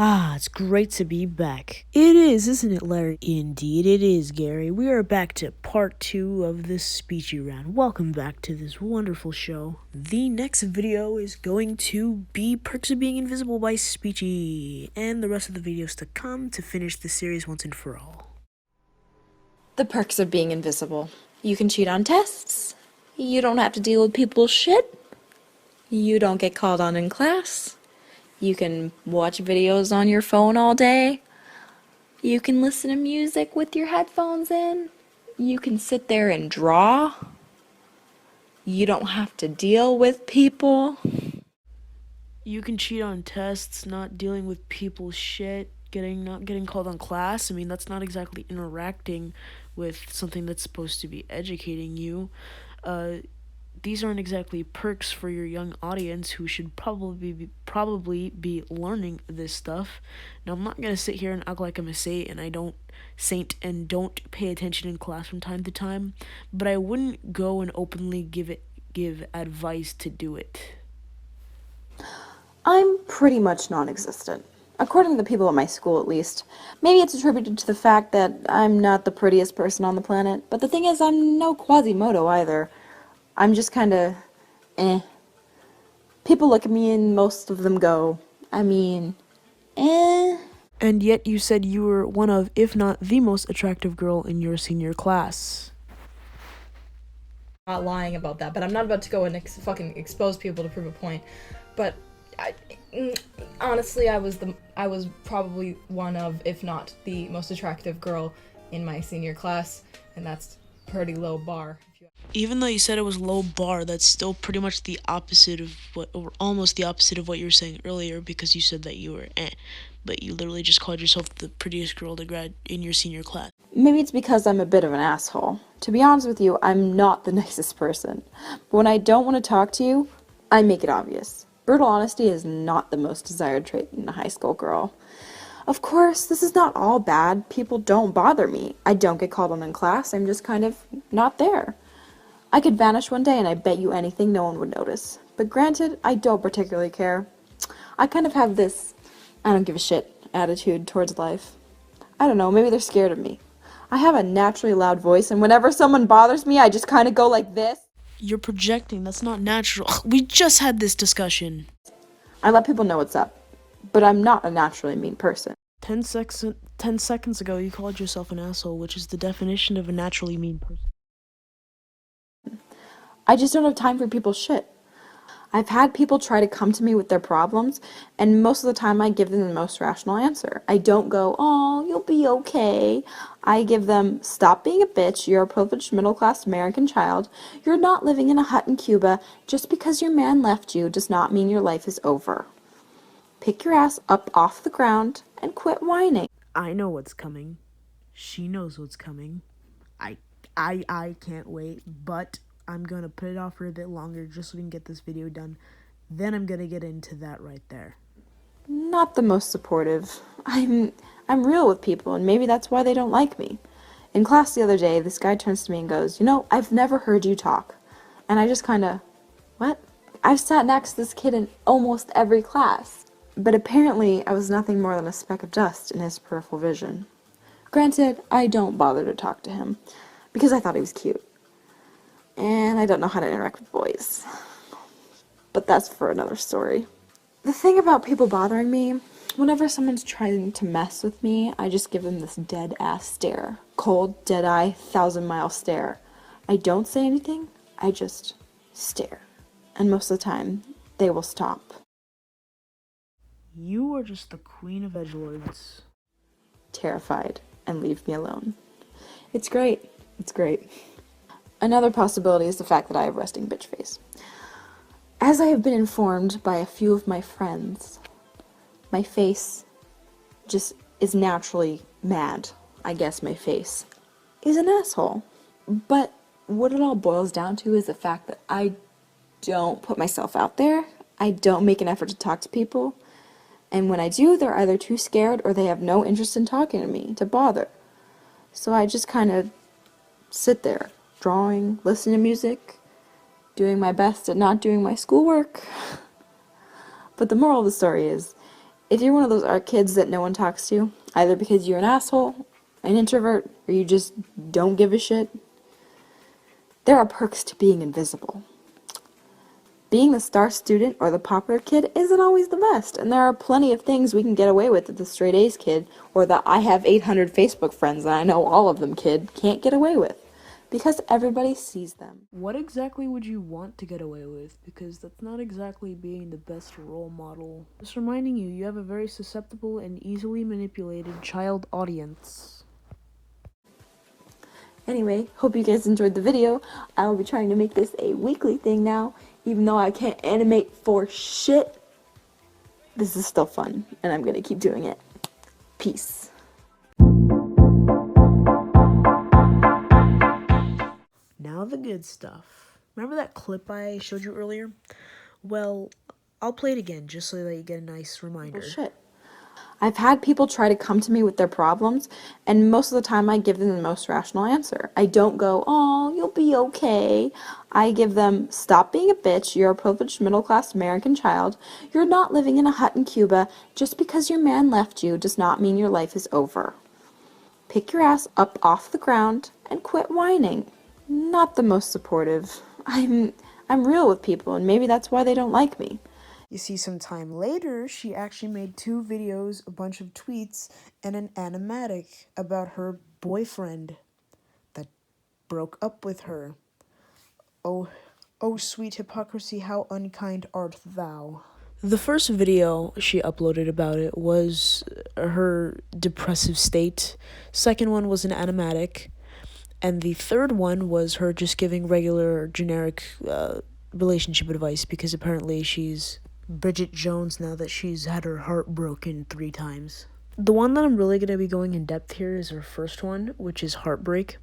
Ah, it's great to be back. It is, isn't it, Larry? Indeed it is, Gary. We are back to part 2 of this Spechie round. Welcome back to this wonderful show. The next video is going to be Perks of Being Invisible by Spechie, and the rest of the videos to come to finish the series once and for all. The perks of being invisible. You can cheat on tests. You don't have to deal with people's shit. You don't get called on in class. You can watch videos on your phone all day. You can listen to music with your headphones in. You can sit there and draw. You don't have to deal with people. You can cheat on tests, not dealing with people's shit, not getting called on class. I mean, that's not exactly interacting with something that's supposed to be educating you. These aren't exactly perks for your young audience who should probably be learning this stuff. Now, I'm not gonna sit here and act like I'm a saint and don't pay attention in class from time to time, but I wouldn't go and openly give advice to do it. I'm pretty much non-existent. According to the people at my school, at least. Maybe it's attributed to the fact that I'm not the prettiest person on the planet, but the thing is, I'm no Quasimodo either. I'm just kinda, eh. People look at me and most of them go, eh. And yet you said you were one of, if not the most attractive girl in your senior class. Not lying about that, but I'm not about to go and fucking expose people to prove a point. But honestly, I was probably one of, if not the most attractive girl in my senior class, and that's pretty low bar. Even though you said it was low bar, that's still pretty much the opposite of or almost the opposite of what you were saying earlier, because you said that you were but you literally just called yourself the prettiest girl to grad in your senior class. Maybe it's because I'm a bit of an asshole. To be honest with you, I'm not the nicest person. But when I don't want to talk to you, I make it obvious. Brutal honesty is not the most desired trait in a high school girl. Of course, this is not all bad. People don't bother me. I don't get called on in class. I'm just kind of not there. I could vanish one day and I bet you anything no one would notice. But granted, I don't particularly care. I kind of have this I don't give a shit attitude towards life. I don't know, maybe they're scared of me. I have a naturally loud voice, and whenever someone bothers me, I just kind of go like this. You're projecting. That's not natural. We just had this discussion. I let people know what's up, but I'm not a naturally mean person. 10 seconds ago, you called yourself an asshole, which is the definition of a naturally mean person. I just don't have time for people's shit. I've had people try to come to me with their problems, and most of the time I give them the most rational answer. I don't go, oh, you'll be okay. I give them, stop being a bitch, you're a privileged middle-class American child. You're not living in a hut in Cuba. Just because your man left you does not mean your life is over. Pick your ass up off the ground and quit whining. I know what's coming. She knows what's coming. I can't wait, but I'm gonna put it off for a bit longer just so we can get this video done. Then I'm gonna get into that right there. Not the most supportive. I'm real with people, and maybe that's why they don't like me. In class the other day, this guy turns to me and goes, you know, I've never heard you talk. And I just kinda, what? I've sat next to this kid in almost every class. But apparently, I was nothing more than a speck of dust in his peripheral vision. Granted, I don't bother to talk to him, because I thought he was cute. And I don't know how to interact with boys. But that's for another story. The thing about people bothering me, whenever someone's trying to mess with me, I just give them this dead-ass stare. Cold, dead-eye, 1,000-mile stare. I don't say anything, I just stare. And most of the time, they will stop. You are just the queen of edgelords. Terrified, and leave me alone. It's great. It's great. Another possibility is the fact that I have resting bitch face. As I have been informed by a few of my friends, my face just is naturally mad. I guess my face is an asshole. But what it all boils down to is the fact that I don't put myself out there. I don't make an effort to talk to people. And when I do, they're either too scared or they have no interest in talking to me to bother. So I just kind of sit there, drawing, listening to music, doing my best at not doing my schoolwork. But the moral of the story is, If you're one of those art kids that no one talks to, either because you're an asshole, an introvert, or you just don't give a shit, there are perks to being invisible. Being the star student or the popular kid isn't always the best, and there are plenty of things we can get away with that the straight A's kid, or the I have 800 Facebook friends and I know all of them kid, can't get away with. Because everybody sees them. What exactly would you want to get away with? Because that's not exactly being the best role model. Just reminding you, you have a very susceptible and easily manipulated child audience. Anyway, hope you guys enjoyed the video. I will be trying to make this a weekly thing now, even though I can't animate for shit. This is still fun, and I'm gonna keep doing it. Peace. Now the good stuff. Remember that clip I showed you earlier? Well, I'll play it again just so that you get a nice reminder. Bullshit. I've had people try to come to me with their problems, and most of the time I give them the most rational answer. I don't go, "Oh, you'll be okay." I give them, "Stop being a bitch. You're a privileged middle-class American child. You're not living in a hut in Cuba. Just because your man left you does not mean your life is over. Pick your ass up off the ground and quit whining." Not the most supportive. I'm real with people, and maybe that's why they don't like me. You see, some time later, she actually made 2 videos, a bunch of tweets, and an animatic about her boyfriend that broke up with her. Oh, sweet hypocrisy, how unkind art thou. The first video she uploaded about it was her depressive state. Second one was an animatic. And the third one was her just giving regular, generic relationship advice, because apparently she's Bridget Jones now that she's had her heart broken 3 times. The one that I'm really going to be going in depth here is her first one, which is heartbreak.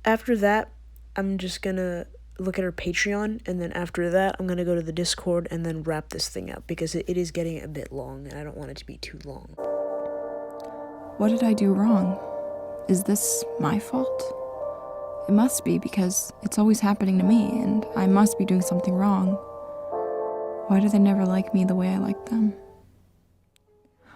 After that, I'm just going to look at her Patreon, and then after that, I'm going to go to the Discord and then wrap this thing up, because it is getting a bit long, and I don't want it to be too long. What did I do wrong? Is this my fault? It must be, because it's always happening to me, and I must be doing something wrong. Why do they never like me the way I like them?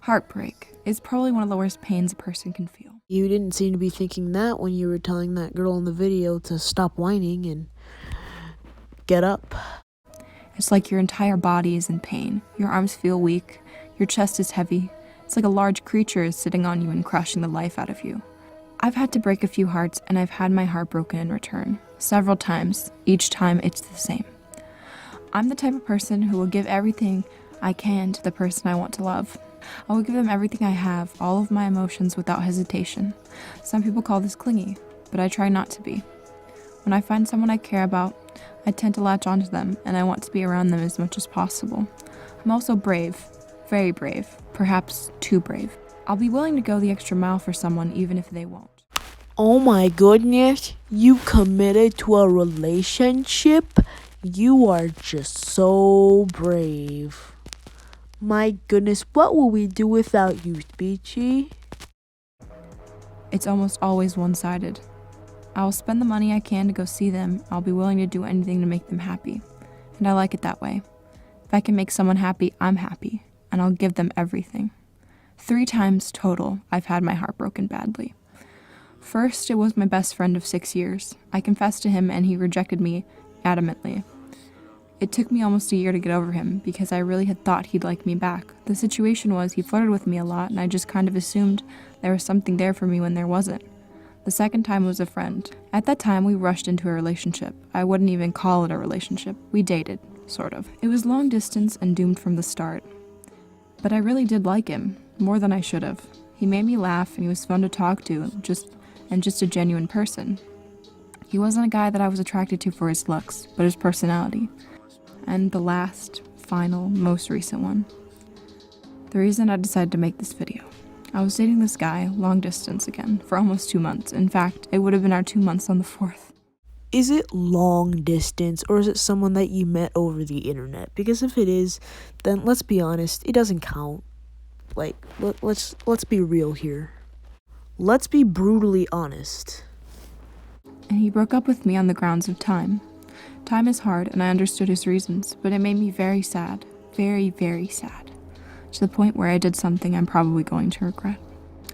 Heartbreak is probably one of the worst pains a person can feel. You didn't seem to be thinking that when you were telling that girl in the video to stop whining and get up. It's like your entire body is in pain. Your arms feel weak. Your chest is heavy. It's like a large creature is sitting on you and crushing the life out of you. I've had to break a few hearts, and I've had my heart broken in return. Several times. Each time, it's the same. I'm the type of person who will give everything I can to the person I want to love. I will give them everything I have, all of my emotions without hesitation. Some people call this clingy, but I try not to be. When I find someone I care about, I tend to latch onto them, and I want to be around them as much as possible. I'm also brave. Very brave. Perhaps too brave. I'll be willing to go the extra mile for someone even if they won't. Oh my goodness, you committed to a relationship? You are just so brave. My goodness, what will we do without you, Spechie? It's almost always one-sided. I'll spend the money I can to go see them. I'll be willing to do anything to make them happy. And I like it that way. If I can make someone happy, I'm happy. And I'll give them everything. 3 times total, I've had my heart broken badly. First, it was my best friend of 6 years. I confessed to him and he rejected me adamantly. It took me almost a year to get over him because I really had thought he'd like me back. The situation was he flirted with me a lot and I just kind of assumed there was something there for me when there wasn't. The second time was a friend. At that time, we rushed into a relationship. I wouldn't even call it a relationship. We dated, sort of. It was long distance and doomed from the start. But I really did like him, more than I should have. He made me laugh and he was fun to talk to, just a genuine person. He wasn't a guy that I was attracted to for his looks, but his personality. And the last, final, most recent one. The reason I decided to make this video. I was dating this guy, long distance again, for almost 2 months. In fact, it would have been our 2 months on the 4th. Is it long distance, or is it someone that you met over the internet? Because if it is, then let's be honest, it doesn't count. Like, let's be real here. Let's be brutally honest. And he broke up with me on the grounds of time. Time is hard, and I understood his reasons, but it made me very sad. Very, very sad. to the point where I did something I'm probably going to regret.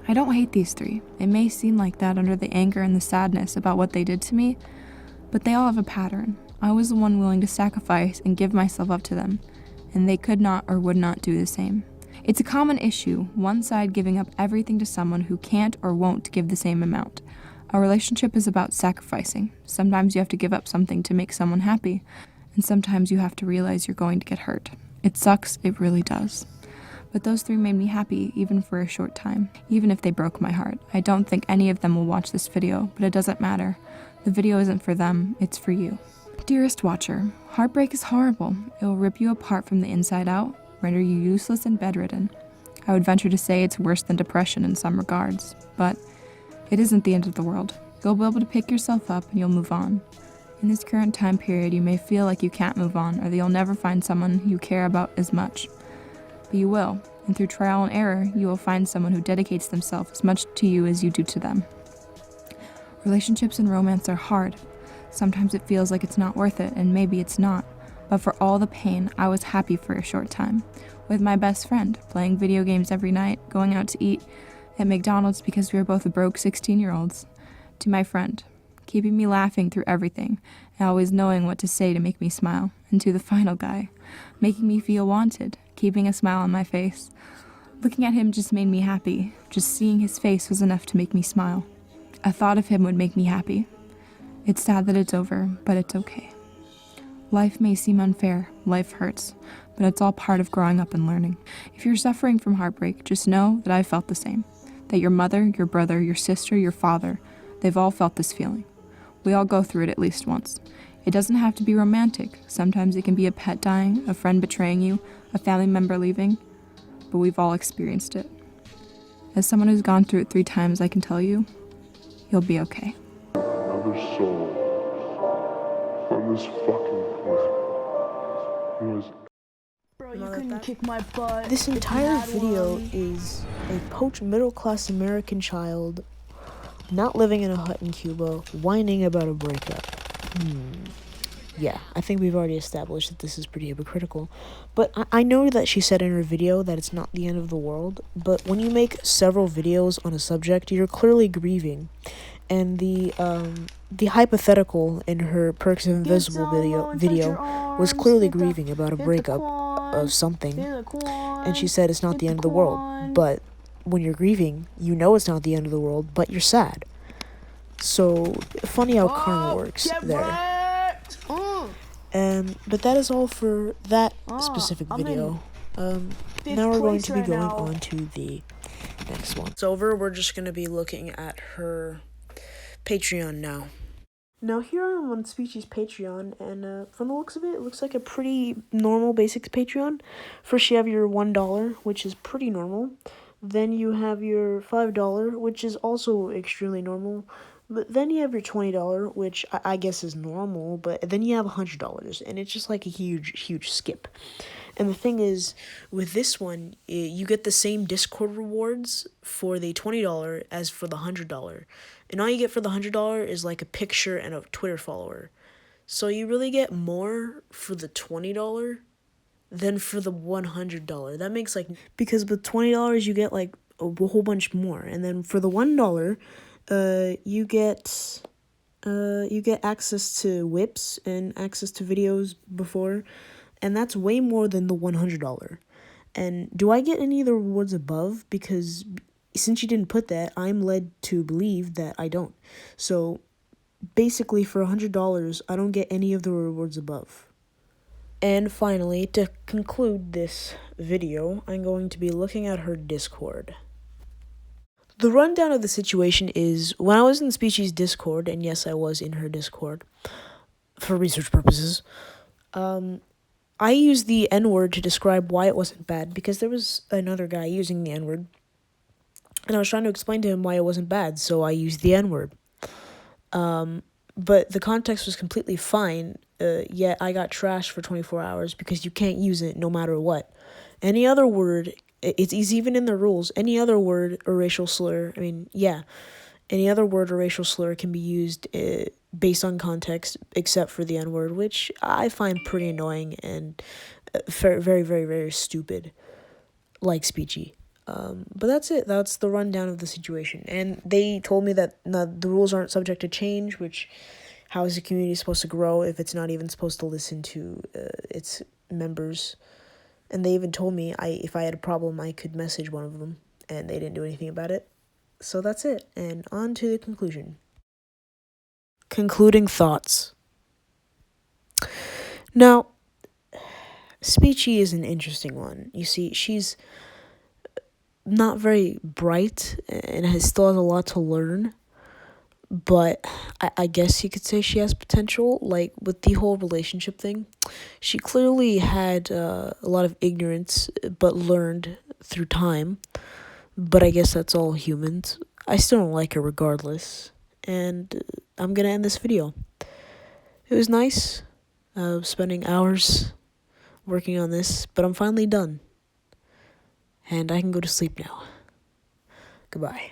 I don't hate these three. It may seem like that under the anger and the sadness about what they did to me, but they all have a pattern. I was the one willing to sacrifice and give myself up to them, and they could not or would not do the same. It's a common issue, one side giving up everything to someone who can't or won't give the same amount. A relationship is about sacrificing. Sometimes you have to give up something to make someone happy, and sometimes you have to realize you're going to get hurt. It sucks, it really does. But those three made me happy, even for a short time, even if they broke my heart. I don't think any of them will watch this video, but it doesn't matter. The video isn't for them, it's for you. Dearest watcher, heartbreak is horrible. It will rip you apart from the inside out, render you useless and bedridden. I would venture to say it's worse than depression in some regards, but it isn't the end of the world. You'll be able to pick yourself up and you'll move on. In this current time period, you may feel like you can't move on or that you'll never find someone you care about as much. But you will, and through trial and error, you will find someone who dedicates themselves as much to you as you do to them. Relationships and romance are hard. Sometimes it feels like it's not worth it, and maybe it's not. But for all the pain, I was happy for a short time. With my best friend, playing video games every night, going out to eat at McDonald's because we were both broke 16-year-olds. To my friend, keeping me laughing through everything, and always knowing what to say to make me smile. And to the final guy, making me feel wanted, keeping a smile on my face. Looking at him just made me happy. Just seeing his face was enough to make me smile. A thought of him would make me happy. It's sad that it's over, but it's okay. Life may seem unfair, life hurts, but it's all part of growing up and learning. If you're suffering from heartbreak, just know that I felt the same. That your mother, your brother, your sister, your father, they've all felt this feeling. We all go through it at least once. It doesn't have to be romantic. Sometimes it can be a pet dying, a friend betraying you, a family member leaving, but we've all experienced it. As someone who's gone through it 3 times, I can tell you, you'll be okay. Another soul on this fucking planet was. Bro, you couldn't kick my butt. This entire video is a poached middle-class American child not living in a hut in Cuba, whining about a breakup. Yeah, I think we've already established that this is pretty hypocritical. But I know that she said in her video that it's not the end of the world, but when you make several videos on a subject, you're clearly grieving. And the hypothetical in her Perks of Invisible video was clearly grieving about a breakup of something. And she said it's not the end of the world. But when you're grieving, you know it's not the end of the world, but you're sad. So, funny how karma works there. But that is all for that specific video. Now we're going to be going on to the next one. It's over. We're just going to be looking at her Patreon now. Now here I am on Spechie's Patreon, and from the looks of it, it looks like a pretty normal basic Patreon. First you have your $1, which is pretty normal. Then you have your $5, which is also extremely normal. But then you have your $20, which I guess is normal, but then you have $100, and it's just like a huge skip. And the thing is, with this one, you get the same Discord rewards for the $20 as for the $100. And all you get for the $100 is like a picture and a Twitter follower. So you really get more for the $20 than for the $100. That makes like, because with $20 you get like a whole bunch more, and then for the $1, you get access to whips and access to videos before, and that's way more than the $100. And do I get any of the rewards above? Because since you didn't put that, I'm led to believe that I don't. So basically for $100, I don't get any of the rewards above. And finally, to conclude this video, I'm going to be looking at her Discord. The rundown of the situation is, when I was in Spechie's Discord, and yes, I was in her Discord, for research purposes, I used the N-word to describe why it wasn't bad, because there was another guy using the N-word, and I was trying to explain to him why it wasn't bad, so I used the N-word. But the context was completely fine, yet I got trashed for 24 hours, because you can't use it no matter what. Any other word, it's even in the rules, any other word or racial slur, any other word or racial slur can be used based on context, except for the N-word, which I find pretty annoying and very, very, very stupid. like Spechie. But that's it. That's the rundown of the situation. And they told me that the rules aren't subject to change, which how is the community supposed to grow if it's not even supposed to listen to its members? And they even told me if I had a problem, I could message one of them, and they didn't do anything about it. So that's it. And on to the conclusion. Concluding thoughts. Now, Spechie is an interesting one. You see, she's not very bright and still has a lot to learn. But I guess you could say she has potential. Like, with the whole relationship thing, she clearly had a lot of ignorance, but learned through time. But I guess that's all humans. I still don't like her regardless. And I'm going to end this video. It was nice spending hours working on this, but I'm finally done. And I can go to sleep now. Goodbye.